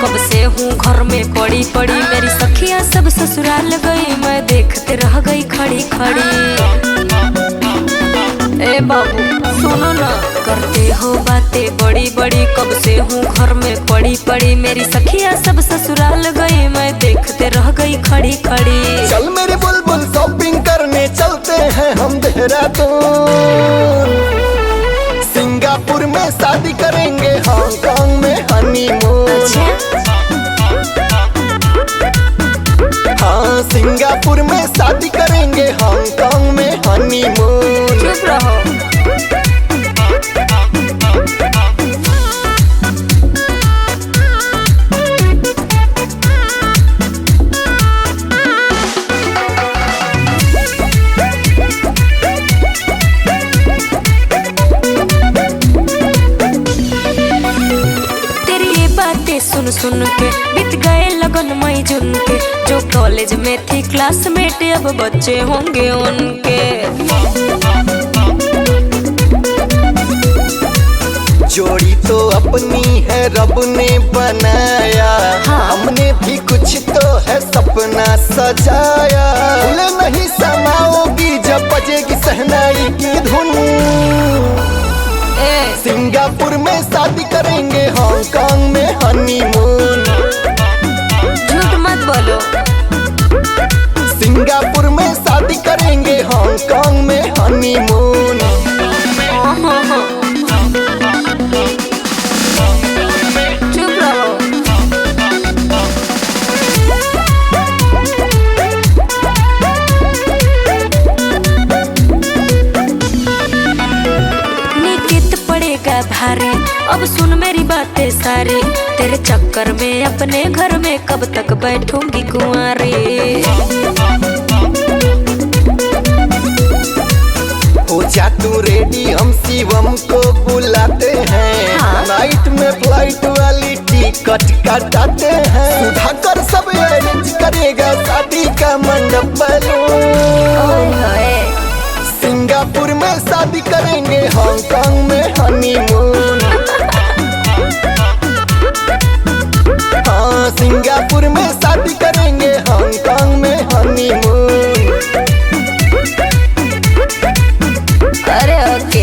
कब से हूँ घर में पड़ी पड़ी, मेरी सखियाँ सब ससुराल गई, मैं देखते रह गई खड़ी खड़ी। ए बाबू सुनो ना, करते हो बातें बड़ी बड़ी, कब से हूँ घर में पड़ी पड़ी, मेरी सखियाँ सब ससुराल गई, मैं देखते रह गई खड़ी खड़ी। चल मेरी बुलबुल शॉपिंग करने चलते हैं हम देहरादून, सिंगापुर में शादी करेंगे, हांगकांग में हनीमून। हाँ सिंगापुर में शादी करेंगे, हांगकांग में हनीमून। चुप रहो। सुन सुन के बीत गए लगन मई जून के, जो कॉलेज में थी क्लासमेट अब बच्चे होंगे उनके। जोड़ी तो अपनी है रब ने बनाया, हाँ। हमने भी कुछ तो है सपना सजाया, भूले नहीं समाओगी जब बजेगी शहनाई की धुन। सिंगापुर में शादी करेंगे, हांगकांग में हनीमून। झूठ मत बोलो। सिंगापुर में शादी करेंगे, हांगकांग में हनीमून। चुप रहो। भारी अब सुन मेरी बातें सारी, तेरे चक्कर में अपने घर में कब तक बैठूंगी कुंवारी। हो जा तू रेडी, हम शिवम को बुलाते हैं, हाँ? नाइट में फ्लाइट वाली टिकट कटाते हैं, सुधाकर सब अरेंज करेगा शादी का मंडप बैलून। सिंगापुर में शादी करेंगे, हांगकांग में हनीमून। हाँ सिंगापुर में शादी करेंगे, हांगकांग में हनीमून। अरे ओके।